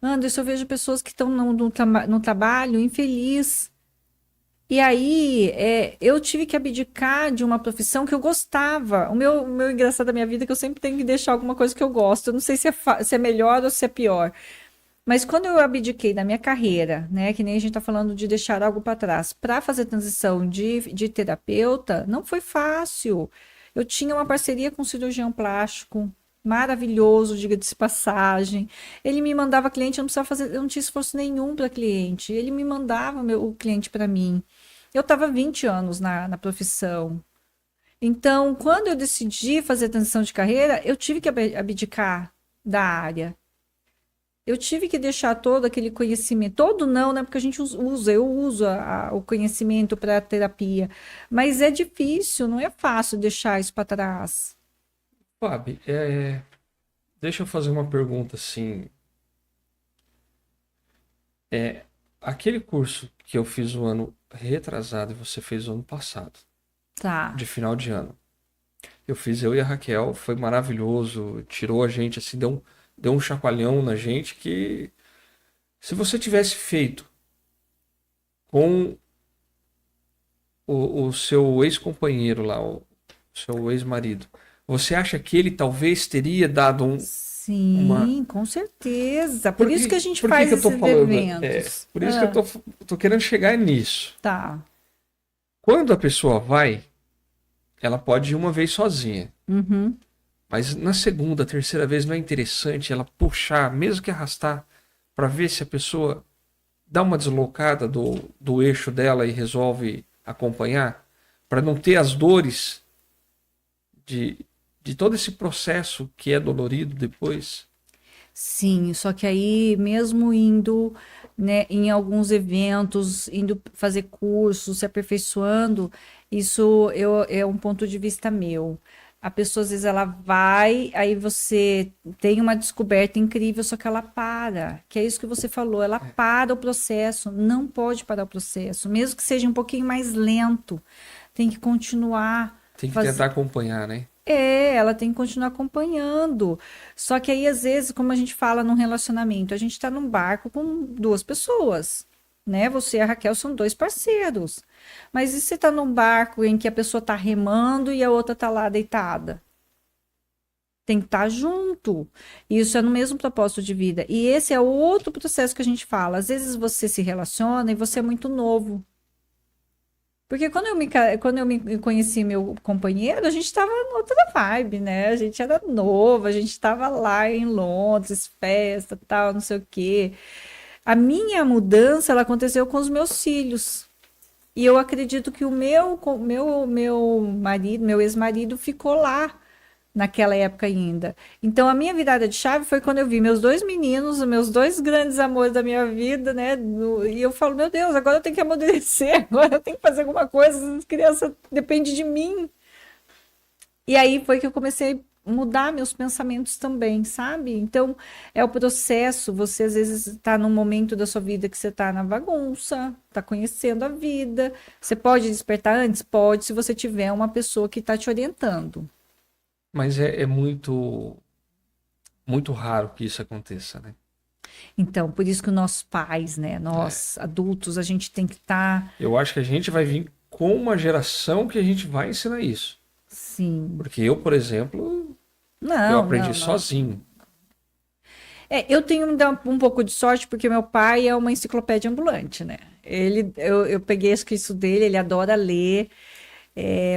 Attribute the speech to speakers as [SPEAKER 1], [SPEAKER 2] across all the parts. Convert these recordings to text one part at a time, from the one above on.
[SPEAKER 1] Anderson, eu vejo pessoas que estão no trabalho infeliz. E aí, eu tive que abdicar de uma profissão que eu gostava. O meu engraçado da minha vida é que eu sempre tenho que deixar alguma coisa que eu gosto. Eu não sei se é melhor ou se é pior. Mas quando eu abdiquei da minha carreira, né, que nem a gente está falando de deixar algo para trás, para fazer transição de terapeuta, não foi fácil. Eu tinha uma parceria com um cirurgião plástico, maravilhoso, diga-se de passagem. Ele me mandava cliente, eu não precisava fazer, eu não tinha esforço nenhum para cliente. Ele me mandava o cliente para mim. Eu estava 20 anos na profissão. Então, quando eu decidi fazer transição de carreira, eu tive que abdicar da área. Eu tive que deixar todo aquele conhecimento, todo não, né? Porque a gente usa, eu uso o conhecimento para terapia, mas é difícil, não é fácil deixar isso para trás.
[SPEAKER 2] Fábio, deixa eu fazer uma pergunta assim. É, aquele curso que eu fiz o ano retrasado e você fez o ano passado,
[SPEAKER 1] Tá.
[SPEAKER 2] de final de ano. Eu fiz eu e a Raquel, foi maravilhoso, tirou a gente assim, deu um chacoalhão na gente que se você tivesse feito com o seu ex-companheiro lá, o seu ex-marido, você acha que ele talvez teria dado uma.
[SPEAKER 1] Sim, com certeza. Por isso que a gente
[SPEAKER 2] Por que
[SPEAKER 1] faz
[SPEAKER 2] que eu tô
[SPEAKER 1] esses
[SPEAKER 2] falando?
[SPEAKER 1] eventos.
[SPEAKER 2] Por isso que
[SPEAKER 1] Ah,
[SPEAKER 2] tô querendo chegar nisso.
[SPEAKER 1] tá.
[SPEAKER 2] Quando a pessoa vai, ela pode ir uma vez sozinha.
[SPEAKER 1] Uhum.
[SPEAKER 2] Mas na segunda, terceira vez não é interessante ela puxar, mesmo que arrastar, para ver se a pessoa dá uma deslocada do eixo dela e resolve acompanhar, para não ter as dores de, de todo esse processo que é dolorido depois.
[SPEAKER 1] Sim, só que aí, mesmo indo, né, em alguns eventos, indo fazer cursos, se aperfeiçoando, é um ponto de vista meu. A pessoa, às vezes, ela vai, aí você tem uma descoberta incrível, só que ela para, que é isso que você falou, ela para o processo, não pode parar o processo, mesmo que seja um pouquinho mais lento, tem que continuar.
[SPEAKER 2] Tem que tentar acompanhar, né?
[SPEAKER 1] Ela tem que continuar acompanhando. Só que aí, às vezes, como a gente fala num relacionamento, a gente está num barco com duas pessoas, né? Você e a Raquel são dois parceiros. Mas e se você tá num barco em que a pessoa tá remando e a outra tá lá deitada? Tem que estar junto. Isso é no mesmo propósito de vida. E esse é outro processo que a gente fala. Às vezes você se relaciona e você é muito novo. Porque quando eu me conheci meu companheiro, a gente estava em outra vibe, né? A gente era novo, a gente estava lá em Londres, festa, tal, não sei o quê. A minha mudança, ela aconteceu com os meus filhos. E eu acredito que meu marido, meu ex-marido ficou lá naquela época ainda. Então a minha virada de chave foi quando eu vi meus dois meninos, os meus dois grandes amores da minha vida, né? E eu falo, meu Deus, agora eu tenho que amadurecer, agora eu tenho que fazer alguma coisa, as crianças dependem de mim. E aí foi que eu comecei a mudar meus pensamentos também, sabe? Então é o processo, você às vezes está num momento da sua vida que você está na bagunça, está conhecendo a vida. Você pode despertar antes? Pode, se você tiver uma pessoa que está te orientando.
[SPEAKER 2] Mas é muito raro que isso aconteça, né?
[SPEAKER 1] Então, por isso que nossos pais, né,
[SPEAKER 2] É.
[SPEAKER 1] nós adultos, a gente tem que estar,
[SPEAKER 2] Eu acho que a gente vai vir com uma geração que a gente vai ensinar isso.
[SPEAKER 1] sim.
[SPEAKER 2] Porque eu, por exemplo, eu
[SPEAKER 1] Não,
[SPEAKER 2] aprendi
[SPEAKER 1] não, não.
[SPEAKER 2] sozinho.
[SPEAKER 1] Eu tenho me dar um pouco de sorte porque meu pai é uma enciclopédia ambulante, né? Eu peguei isso dele, ele adora ler.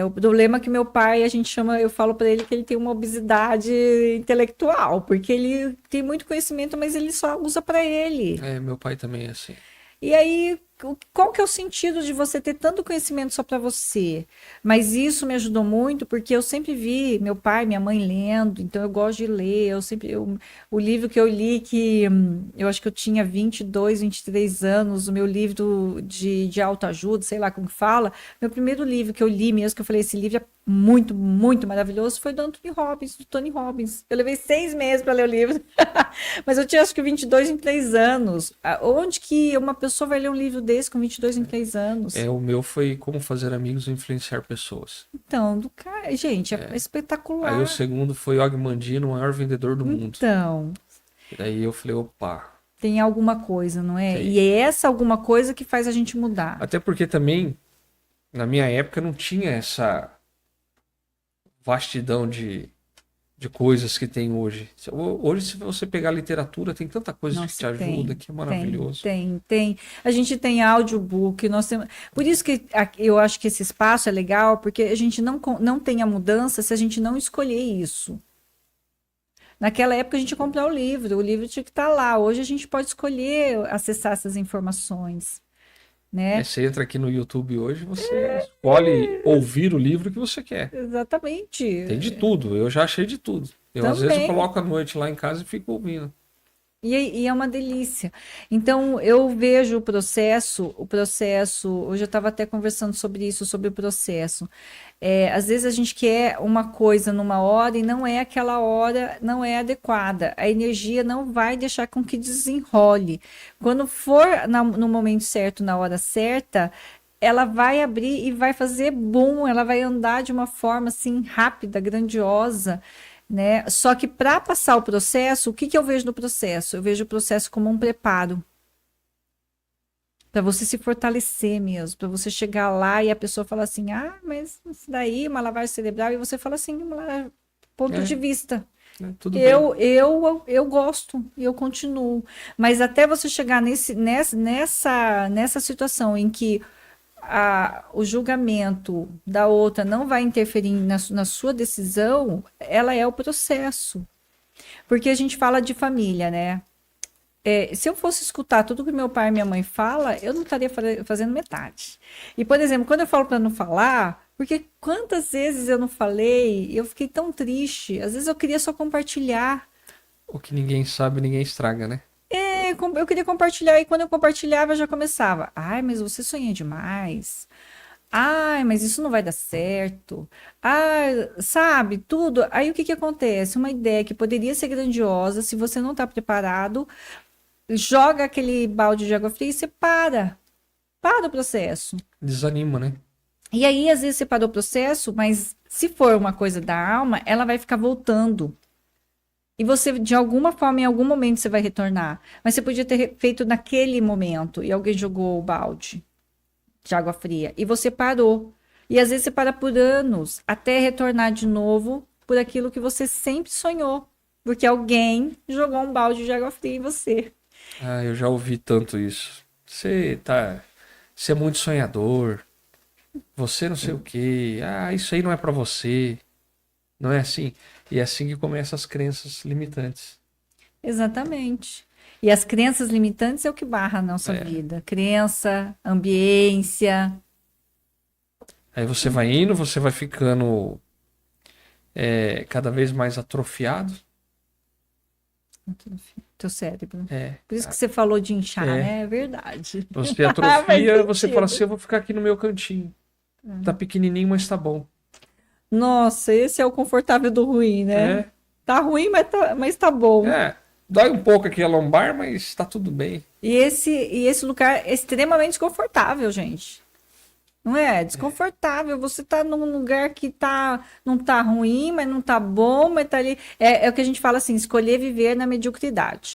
[SPEAKER 1] O problema é que meu pai, a gente chama, eu falo para ele que ele tem uma obesidade intelectual, porque ele tem muito conhecimento, mas ele só usa para ele.
[SPEAKER 2] É, meu pai também é assim.
[SPEAKER 1] E aí, qual que é o sentido de você ter tanto conhecimento só para você? Mas isso me ajudou muito porque eu sempre vi meu pai, minha mãe lendo, então eu gosto de ler. O livro que eu li, que eu acho que eu tinha 22, 23 anos, o meu livro de autoajuda, sei lá como que fala, meu primeiro livro que eu li mesmo, que eu falei, esse livro é muito, muito maravilhoso, foi do Anthony Robbins, do Tony Robbins. Eu levei 6 meses para ler o livro. Mas eu tinha acho que 22, 23 anos. Onde que uma pessoa vai ler um livro desse com 22, 23 anos?
[SPEAKER 2] O meu foi Como Fazer Amigos e Influenciar Pessoas.
[SPEAKER 1] Então, do cara, gente, é
[SPEAKER 2] Aí o
[SPEAKER 1] espetacular.
[SPEAKER 2] segundo foi Og Mandino, o maior vendedor do mundo.
[SPEAKER 1] Então,
[SPEAKER 2] E daí eu falei, opa.
[SPEAKER 1] Tem alguma coisa, não é?
[SPEAKER 2] Tem.
[SPEAKER 1] E é essa alguma coisa que faz a gente mudar.
[SPEAKER 2] Até porque também, na minha época, não tinha essa vastidão de coisas que tem hoje. Hoje, se você pegar a literatura, tem tanta coisa que te
[SPEAKER 1] Nossa,
[SPEAKER 2] ajuda, que é maravilhoso.
[SPEAKER 1] tem. A gente tem audiobook, nós temos... Por isso que eu acho que esse espaço é legal, porque a gente não tem a mudança se a gente não escolher isso. Naquela época a gente ia comprar o livro tinha que estar lá. Hoje a gente pode escolher acessar essas informações, né?
[SPEAKER 2] Você entra aqui no YouTube hoje, você escolhe ouvir o livro que você quer.
[SPEAKER 1] Exatamente.
[SPEAKER 2] Tem de tudo, eu já achei de tudo. Eu às vezes eu
[SPEAKER 1] Também.
[SPEAKER 2] coloco à noite lá em casa e fico ouvindo.
[SPEAKER 1] E é uma delícia. Então, eu vejo o processo, hoje eu estava até conversando sobre isso, sobre o processo. Às vezes a gente quer uma coisa numa hora e não é aquela hora, não é adequada. A energia não vai deixar com que desenrole. Quando for no momento certo, na hora certa, ela vai abrir e vai fazer boom, ela vai andar de uma forma assim rápida, grandiosa, né? Só que para passar o processo, o que eu vejo no processo? Eu vejo o processo como um preparo para você se fortalecer mesmo, para você chegar lá e a pessoa falar assim: ah, mas isso daí, uma lavagem cerebral, e você fala assim, ponto de vista.
[SPEAKER 2] Tudo bem.
[SPEAKER 1] Eu gosto e eu continuo. Mas até você chegar nessa situação em que o julgamento da outra não vai interferir na sua decisão, ela é o processo. Porque a gente fala de família, né? Se eu fosse escutar tudo que meu pai e minha mãe falam, eu não estaria fazendo metade. E, por exemplo, quando eu falo para não falar, porque quantas vezes eu não falei, eu fiquei tão triste. Às vezes eu queria só compartilhar.
[SPEAKER 2] O que ninguém sabe, ninguém estraga, né?
[SPEAKER 1] Eu queria compartilhar, e quando eu compartilhava, já começava. Ai, mas você sonha demais. Ai, mas isso não vai dar certo. Ai, sabe, tudo. Aí o que que acontece? Uma ideia que poderia ser grandiosa, se você não está preparado, joga aquele balde de água fria e você para o processo.
[SPEAKER 2] Desanima, né?
[SPEAKER 1] E aí, às vezes, você parou o processo, mas se for uma coisa da alma, ela vai ficar voltando. E você, de alguma forma, em algum momento, você vai retornar. Mas você podia ter feito naquele momento e alguém jogou o balde de água fria e você parou. E às vezes você para por anos até retornar de novo por aquilo que você sempre sonhou, porque alguém jogou um balde de água fria em você.
[SPEAKER 2] Ah, eu já ouvi tanto isso. Você é muito sonhador. Você não sei o quê. Ah, isso aí não é pra você. Não é assim? E é assim que começam as crenças limitantes.
[SPEAKER 1] Exatamente. E as crenças limitantes é o que barra a nossa vida. Crença, ambiência.
[SPEAKER 2] Aí você vai indo, você vai ficando cada vez mais atrofiado.
[SPEAKER 1] Teu cérebro.
[SPEAKER 2] É.
[SPEAKER 1] Por isso que você falou de inchar,
[SPEAKER 2] É.
[SPEAKER 1] né? É verdade.
[SPEAKER 2] Você
[SPEAKER 1] Faz
[SPEAKER 2] atrofia, você
[SPEAKER 1] sentido.
[SPEAKER 2] fala assim, eu vou ficar aqui no meu cantinho. Tá pequenininho, mas tá bom.
[SPEAKER 1] Nossa, esse é o confortável do ruim, né? Tá ruim, mas tá bom.
[SPEAKER 2] Dói um pouco aqui a lombar, mas tá tudo bem.
[SPEAKER 1] E esse lugar é extremamente desconfortável, gente. Não é? Desconfortável. Você tá num lugar que não tá ruim, mas não tá bom, mas tá ali. É o que a gente fala assim, escolher viver na mediocridade.